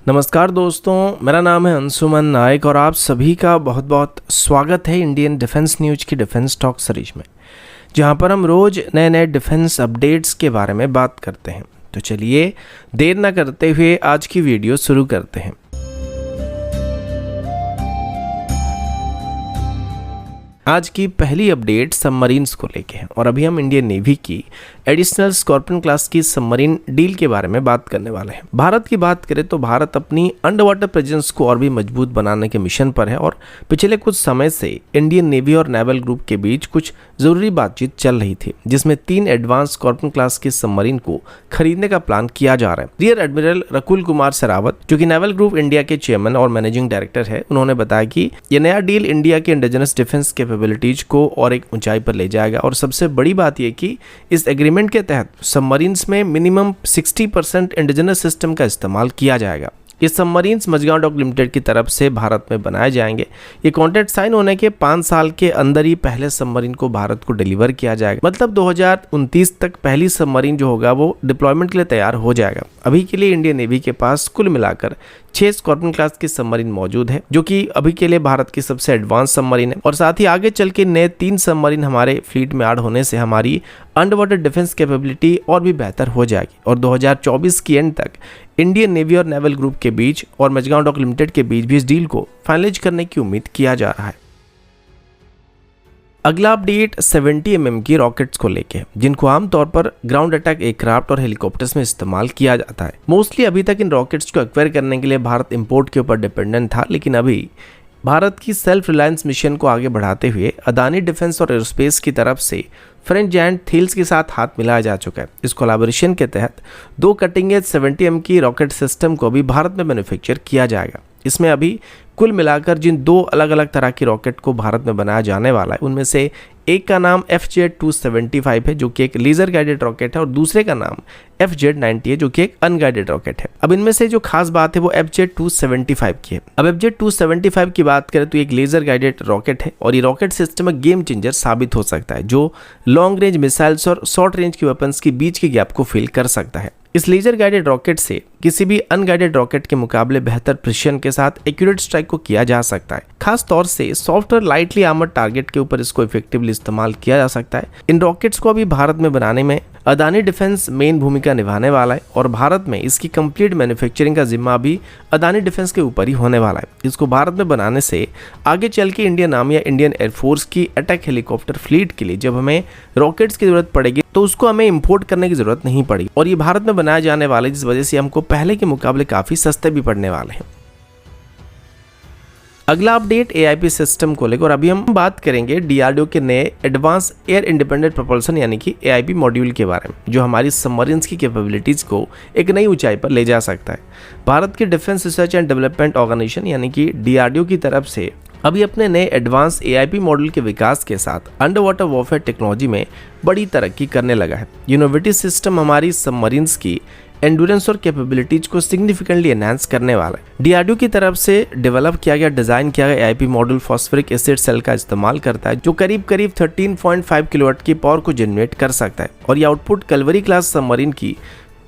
नमस्कार दोस्तों, मेरा नाम है अंशुमन नायक और आप सभी का बहुत बहुत स्वागत है इंडियन डिफेंस न्यूज़ की डिफेंस टॉक सीरीज में, जहां पर हम रोज़ नए नए डिफेंस अपडेट्स के बारे में बात करते हैं। तो चलिए देर न करते हुए आज की वीडियो शुरू करते हैं। आज की पहली अपडेट सबमरीन्स को लेके है और अभी हम इंडियन नेवी की एडिशनल स्कॉर्पियन क्लास की सबमरीन डील के बारे में बात करने वाले हैं। भारत की बात करें तो भारत अपनी अंडर वाटर प्रेजेंस को और भी मजबूत बनाने के मिशन पर है और पिछले कुछ समय से इंडियन नेवी और नेवल ग्रुप के बीच कुछ जरूरी बातचीत चल रही थी, जिसमें 3 एडवांस स्कॉर्पियन क्लास की सबमरीन को खरीदने का प्लान किया जा रहा है। रियर एडमिरल रकुल कुमार सरावत, जो कि नेवल ग्रुप इंडिया के चेयरमैन और मैनेजिंग डायरेक्टर है, उन्होंने बताया कि यह नया डील इंडिया के इंडिजिनस डिफेंस कैपेबिलिटीज को और एक ऊंचाई पर ले जाएगा और सबसे बड़ी बात यह कि इस एग्रीमेंट के तहत सबमरीन्स में मिनिमम 60% इंडिजिनस सिस्टम का इस्तेमाल किया जाएगा। ये सबमरीन्स मझगांव डॉक लिमिटेड की तरफ से भारत में बनाए जाएंगे। ये कॉन्ट्रैक्ट साइन होने के 5 साल के अंदर ही पहले सबमरीन को भारत को डिलीवर किया जाएगा। मतलब 2029 तक पहली सबमरीन जो होगा वो डिप्लॉयमेंट के लिए तैयार हो जाएगा। अभी के लिए इंडियन नेवी के पास कुल मिलाकर 6 स्कॉर्पियन क्लास की सबमरीन मौजूद है, जो कि अभी के लिए भारत की सबसे एडवांस सबमरीन है। और साथ ही आगे चल के नए 3 सबमरीन हमारे फ्लीट में ऐड होने से हमारी अंडर वाटर डिफेंस कैपेबिलिटी और भी बेहतर हो जाएगी और 2024 की एंड तक इंडियन नेवी और नेवल ग्रुप के बीच और मझगांव डॉक लिमिटेड के बीच भी इस डील को फाइनलाइज करने की उम्मीद किया जा रहा है। अगला अपडेट 70 mm की रॉकेट्स को लेके है, जिनको आमतौर पर ग्राउंड अटैक एयरक्राफ्ट और हेलीकॉप्टर्स में इस्तेमाल किया जाता है। मोस्टली अभी तक इन रॉकेट्स को एक्वायर करने के लिए भारत इंपोर्ट के ऊपर डिपेंडेंट था, लेकिन अभी भारत की सेल्फ रिलायंस मिशन को आगे बढ़ाते हुए अदानी डिफेंस और एरोस्पेस की तरफ से फ्रेंच जायंट थील्स के साथ हाथ मिलाया जा चुका है। इस कोलैबोरेशन के तहत 2 कटिंग एज 70 mm की रॉकेट सिस्टम को भी भारत में मैन्युफैक्चर किया जाएगा। इसमें अभी कुल मिलाकर जिन 2 अलग अलग तरह की रॉकेट को भारत में बनाया जाने वाला है, उनमें से एक का नाम FZ-275 है, जो कि एक लेजर गाइडेड रॉकेट है, और दूसरे का नाम FZ-90 है, जो कि एक अनगाइडेड रॉकेट है। अब इनमें से जो खास बात है वो FZ-275 की है। अब FZ-275 की बात करें तो एक लेजर गाइडेड रॉकेट है और ये रॉकेट सिस्टम में गेम चेंजर साबित हो सकता है, जो लॉन्ग रेंज मिसाइल्स और शॉर्ट रेंज की वेपन्स के बीच के गैप को फिल कर सकता है। इस लेजर गाइडेड रॉकेट से किसी भी अनगाइडेड रॉकेट के मुकाबले बेहतर प्रिसिशन के साथ एक्यूरेट स्ट्राइक को किया जा सकता है। खास तौर से सॉफ्ट और लाइटली आर्मर्ड टारगेट के ऊपर इसको इफेक्टिवली इस्तेमाल किया जा सकता है। इन रॉकेट्स को अभी भारत में बनाने में अदानी डिफेंस मेन भूमिका निभाने वाला है और भारत में इसकी कंप्लीट मैन्युफैक्चरिंग का जिम्मा भी अदानी डिफेंस के ऊपर ही होने वाला है। इसको भारत में बनाने से आगे चल के इंडियन आर्मी या इंडियन एयरफोर्स की अटैक हेलीकॉप्टर फ्लीट के लिए जब हमें रॉकेट्स की जरूरत पड़ेगी तो उसको हमें इंपोर्ट करने की जरूरत नहीं पड़ेगी और ये भारत में बनाए जाने वाले, जिस वजह से हमको पहले के मुकाबले काफी सस्ते भी पड़ने वाले हैं। अगला अपडेट AIP सिस्टम को लेकर, और अभी हम बात करेंगे DRDO के नए एडवांस एयर इंडिपेंडेंट प्रोपल्शन यानी कि AIP मॉड्यूल के बारे में, जो हमारी सबमरीन्स की कैपेबिलिटीज को एक नई ऊंचाई पर ले जा सकता है। भारत के defence research and development organisation यानी कि DRDO की तरफ से अभी अपने नए एडवांस AIP मॉडल के विकास के साथ अंडर वाटर वॉरफेयर टेक्नोलॉजी में बड़ी तरक्की करने लगा है। इनोवेटिव सिस्टम हमारी सबमरीन्स की एंडुरेंस और कैपेबिलिटीज को सिग्निफिकेंटली एनहांस करने वाला है। DRDO की तरफ से डेवलप किया गया, डिजाइन किया गया AIP model phosphoric acid cell का इस्तेमाल करता है, जो करीब 13.5 किलोवाट की पावर को जनरेट कर सकता है और यह आउटपुट कलवरी क्लास सबमरीन की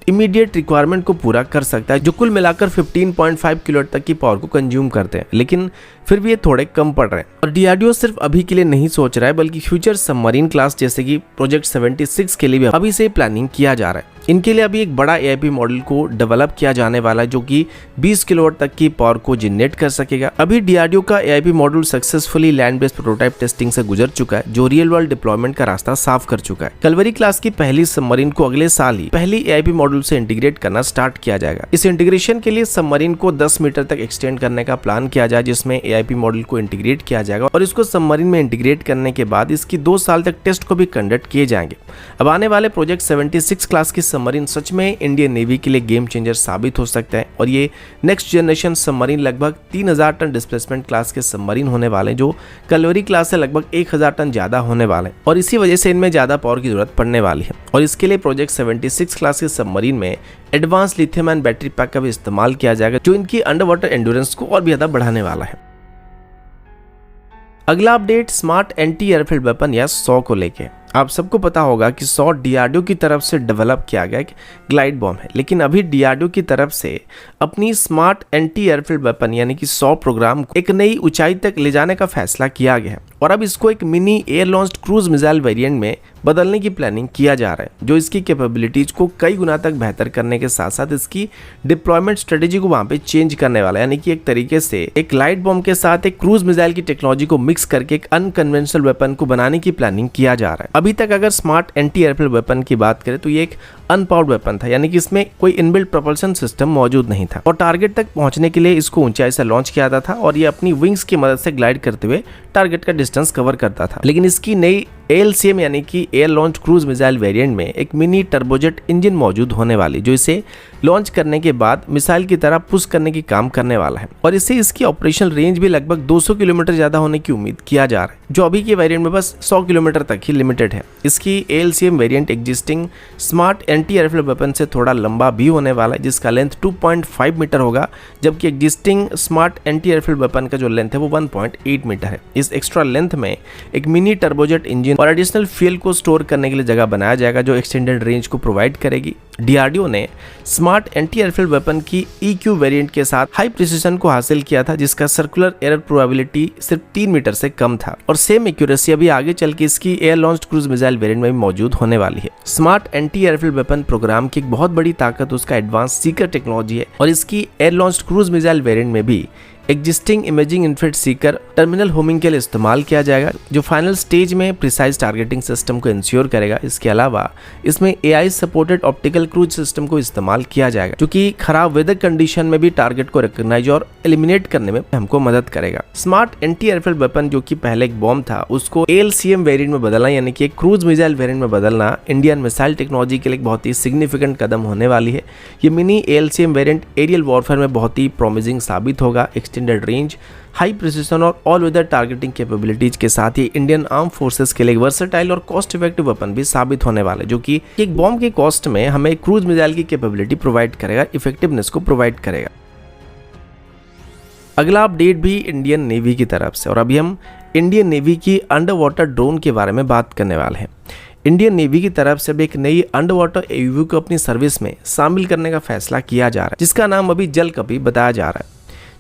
इमीडिएट रिक्वायरमेंट को पूरा कर सकता है, जो कुल मिलाकर 15.5 किलोवाट तक की पावर को कंज्यूम करते हैं, लेकिन फिर भी ये थोड़े कम पड़ रहे हैं। और DRDO सिर्फ अभी के लिए नहीं सोच रहा है, बल्कि फ्यूचर सबमरीन क्लास जैसे कि प्रोजेक्ट 76 के लिए भी अभी से प्लानिंग किया जा रहा है। इनके लिए अभी एक बड़ा AIP मॉडल को डेवलप किया जाने वाला है, जो कि 20 किलोवाट तक की पावर को जनरेट कर सकेगा। अभी DRDO का AIP model successfully land based prototype testing से गुजर चुका है, जो रियल वर्ल्ड डिप्लॉयमेंट का रास्ता साफ कर चुका है। कलवरी क्लास की पहली सबमरीन को अगले साल ही पहली AIP मॉडल से इंटीग्रेट करना स्टार्ट किया जाएगा। इस इंटीग्रेशन के लिए सबमरीन को 10 मीटर तक एक्सटेंड करने का प्लान किया जाए, जिसमें AIP मॉडल को इंटीग्रेट किया जाएगा और इसको सबमरीन में इंटीग्रेट करने के बाद इसकी 2 साल तक टेस्ट को भी कंडक्ट किए जाएंगे। अब आने वाले प्रोजेक्ट 76 क्लास की सबमरीन सच में इंडियन नेवी के लिए गेम चेंजर साबित हो सकता है और ये नेक्स्ट जनरेशन सबमरीन लगभग 3000 टन डिस्प्लेसमेंट क्लास के सबमरीन होने वाले, जो कलवरी क्लास से लगभग 1000 टन ज्यादा होने वाले हैं और इसी वजह से इनमें ज्यादा पावर की जरूरत पड़ने वाली है। और इसके लिए प्रोजेक्ट 76 क्लास के सबमरीन में advance lithium ion battery pack का भी इस्तेमाल किया जाएगा, जो इनकी अंडर वाटर एंड्योरेंस को और भी ज्यादा बढ़ाने वाला है। अगला update smart anti airfield weapon या 100 को लेके, आप सबको पता होगा कि 100 डीआरडीओ की तरफ से डेवलप किया गया एक ग्लाइड बॉम्ब है, लेकिन अभी डीआरडीओ की तरफ से अपनी स्मार्ट एंटी एयरफील्ड वेपन यानी कि 100 प्रोग्राम को एक नई ऊंचाई तक ले जाने का फैसला किया गया है और अब इसको एक mini air launched cruise missile variant में बदलने की प्लानिंग किया जा रहा है, जो इसकी कैपेबिलिटीज को कई गुना तक बेहतर करने के साथ साथ इसकी डिप्लॉयमेंट स्ट्रेटेजी को वहां पे चेंज करने वाला है। यानी कि एक तरीके से एक ग्लाइड बॉम्ब के साथ एक क्रूज मिसाइल की टेक्नोलॉजी को मिक्स करके एक अनकन्वेंशनल वेपन को बनाने की प्लानिंग किया जा रहा है। अभी तक अगर स्मार्ट एंटी एयरफील्ड वेपन की बात करें तो ये एक अनपावर्ड वेपन था, यानी कि इसमें कोई इनबिल्ट प्रोपल्शन सिस्टम मौजूद नहीं था और टारगेट तक पहुंचने के लिए इसको ऊंचाई से लॉन्च किया जाता था और ये अपनी विंग्स की मदद से ग्लाइड करते हुए टारगेट का डिस्टेंस कवर करता था। लेकिन इसकी नई ALCM यानी कि air launch cruise missile variant में एक मिनी टर्बोजेट इंजन मौजूद होने वाली, जो इसे लॉन्च करने के बाद मिसाइल की तरह पुश करने की काम करने वाला है और इससे इसकी ऑपरेशनल रेंज भी लगभग 200 किलोमीटर ज्यादा होने की उम्मीद किया जा रहा है, जो अभी के वेरिएंट में बस 100 किलोमीटर तक ही लिमिटेड है। इसकी ALCM variant existing smart anti airfield weapon से थोड़ा लंबा भी होने वाला है, जिसका लेंथ 2.5 मीटर होगा, जबकि existing smart anti airfield weapon का जो लेंथ है वो 1.8 मीटर है। इस एक्स्ट्रा लेंथ में एक मिनी टर्बोजेट इंजन और एडिशनल फ्यूल को स्टोर करने के लिए जगह बनाया जाएगा, जो एक्सटेंडेड रेंज को प्रोवाइड करेगी। डीआरडीओ ने स्मार्ट एंटी एयरफील्ड वेपन की EQ वेरिएंट के साथ हाई प्रिसिशन को हासिल किया था, जिसका सर्कुलर एरर प्रोबेबिलिटी सिर्फ 3 मीटर से कम था और सेम एक्यूरेसी अभी आगे चल के इसकी air launched cruise missile variant में भी मौजूद होने वाली है। Smart anti airfield weapon programme की एक बहुत बड़ी ताकत उसका एडवांस सीकर टेक्नोलॉजी है और इसकी air launched cruise missile variant में भी existing imaging infrared Sikar terminal homing के लिए इस्तेमाल किया जाएगा, जो फाइनल स्टेज में प्रिसाइज टारगेटिंग सिस्टम को इंश्योर करेगा। इसके अलावा इसमें AI supported optical cruise system को इस्तेमाल किया जाएगा, जो कि खराब वेदर कंडीशन में भी टारगेट को रिकॉग्नाइज और एलिमिनेट करने में हमको मदद करेगा। स्मार्ट एंटी एयरफील्ड वेपन जो कि पहले एक बॉम्ब था, उसको ALCM वेरिएंट में बदलना यानी कि एक क्रूज मिसाइल वेरिएंट में बदलना इंडियन मिसाइल टेक्नोलॉजी के लिए बहुत ही सिग्निफिकेंट कदम होने वाली है। ये mini ALCM variant aerial warfare में बहुत ही प्रॉमिसिंग साबित होगा। एक्सटेंडेड रेंज, हाई प्रिसिशन और ऑल वेदर टारगेटिंग कैपेबिलिटीज के साथ ही इंडियन आर्म फोर्सेस के लिए वर्सेटाइल और कॉस्ट इफेक्टिव वेपन भी साबित होने वाला है, जो कि एक बॉम्ब के कॉस्ट में हमें क्रूज मिसाइल की कैपेबिलिटी प्रोवाइड करेगा, इफेक्टिवनेस को प्रोवाइड करेगा। अगला अपडेट भी इंडियन नेवी की तरफ से, और अभी हम इंडियन नेवी की अंडर वाटर ड्रोन के बारे में बात करने वाले हैं। इंडियन नेवी की तरफ से भी एक नई अंडर वाटर AUV को अपनी सर्विस में शामिल करने का फैसला किया जा रहा है, जिसका नाम अभी जलकपी बताया जा रहा है,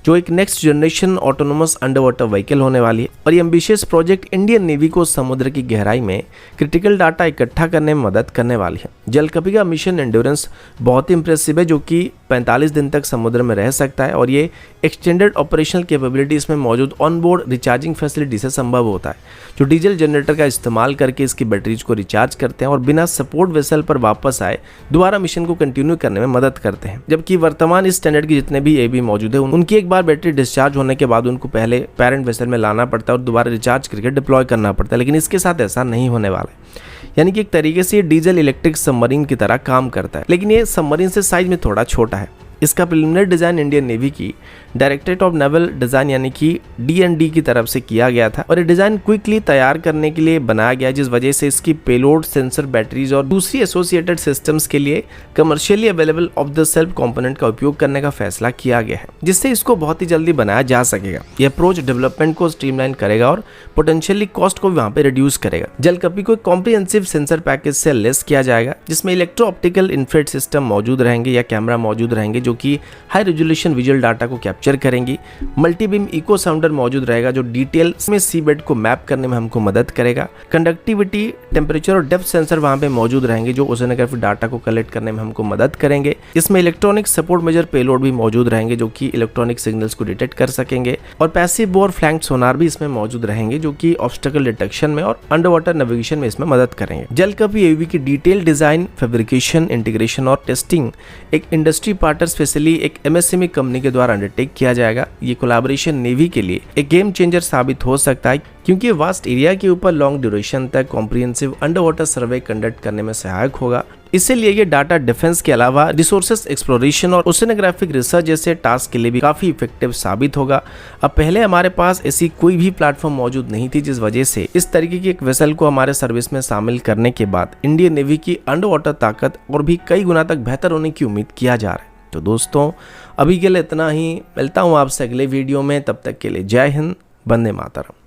जो एक next generation autonomous under water vehicle होने वाली है। और ये एम्बिशियस प्रोजेक्ट इंडियन नेवी को समुद्र की गहराई में क्रिटिकल डाटा इकट्ठा करने में मदद करने वाली है। जलकपी का मिशन एंड्योरेंस बहुत ही इंप्रेसिव है, जो कि 45 दिन तक समुद्र में रह सकता है और ये एक्सटेंडेड ऑपरेशनल कैपेबिलिटी इसमें मौजूद ऑनबोर्ड रिचार्जिंग फैसिलिटी से संभव होता है, जो डीजल जनरेटर का इस्तेमाल करके इसकी बैटरीज को रिचार्ज करते हैं और बिना सपोर्ट वेसल पर वापस आए दोबारा मिशन को कंटिन्यू करने में मदद करते हैं। जबकि वर्तमान इस स्टैंडर्ड की जितने भी AV मौजूद है, उनकी एक बार बैटरी डिस्चार्ज होने के बाद उनको पहले पेरेंट वेसल में लाना पड़ता है और दोबारा रिचार्ज करके डिप्लॉय करना पड़ता है, लेकिन इसके साथ ऐसा नहीं होने वाला है। यानी कि एक तरीके से ये डीजल इलेक्ट्रिक सबमरीन की तरह काम करता है, लेकिन ये सबमरीन से साइज में थोड़ा छोटा है। इसका प्रिलिमिनरी डिजाइन इंडियन नेवी की डायरेक्टरेट ऑफ नेवल डिजाइन यानी कि DND की तरफ से किया गया था और ये डिजाइन क्विकली तैयार करने के लिए बनाया गया, जिस वजह से इसकी पेलोड, सेंसर, बैटरीज और दूसरी एसोसिएटेड सिस्टम्स के लिए commercially available of the self component का उपयोग करने का फैसला किया गया है, जिससे इसको बहुत ही जल्दी बनाया जा सकेगा। यह अप्रोच डेवलपमेंट को स्ट्रीमलाइन करेगा और पोटेंशियली कॉस्ट को वहां पे रिड्यूस करेगा। जलकपी को एक कॉम्प्रिहेंसिव सेंसर पैकेज से लेस किया जाएगा, जिसमें इलेक्ट्रो ऑप्टिकल इंफ्रारेड सिस्टम मौजूद रहेंगे या कैमरा मौजूद रहेंगे, जो कि हाई रेजोल्यूशन विजुअल डाटा को कैप्चर करेंगी। मल्टी बीम इको साउंडर मौजूद रहेगा, जो डिटेल में सी बेड को मैप करने में हमको मदद करेगा। कंडक्टिविटी, टेम्परेचर और डेप्थ सेंसर वहां पे मौजूद रहेंगे, जो ओशनोग्राफी डाटा को कलेक्ट करने में हमको मदद करेंगे। इसमें इलेक्ट्रॉनिक सपोर्ट मेजर पेलोड भी मौजूद रहेंगे, जो कि इलेक्ट्रॉनिक सिग्नल्स को डिटेक्ट कर सकेंगे। और पैसिव बोर फ्लैंक्ड सोनार भी इसमें मौजूद रहेंगे, जो कि ऑब्स्टेकल डिटेक्शन में और अंडर वाटर नेविगेशन में इसमें मदद करेंगे। जलकपी AUV की डिटेल डिजाइन, फैब्रिकेशन, इंटीग्रेशन और टेस्टिंग एक इंडस्ट्री पार्टनर स्पेशली एक MSME कंपनी के द्वारा अंडरटेक किया जाएगा। ये कोलैबोरेशन नेवी के लिए एक गेम चेंजर साबित हो सकता है, क्योंकि वास्ट एरिया के ऊपर लॉन्ग ड्यूरेशन तक comprehensive under water survey conduct करने में सहायक होगा। इसीलिए ये डाटा डिफेंस के अलावा रिसोर्सेस एक्सप्लोरेशन और ओशनोग्राफिक रिसर्च जैसे टास्क के लिए भी काफी इफेक्टिव साबित होगा। अब पहले हमारे पास ऐसी कोई भी प्लेटफॉर्म मौजूद नहीं थी, जिस वजह से इस तरीके की एक वेसल को हमारे सर्विस में शामिल करने के बाद इंडियन नेवी की अंडर वाटर ताकत और भी कई गुना तक बेहतर होने की उम्मीद किया जा रहा है। तो दोस्तों, अभी के लिए इतना ही। मिलता हूँ आपसे अगले वीडियो में, तब तक के लिए जय हिंद, वंदे मातरम।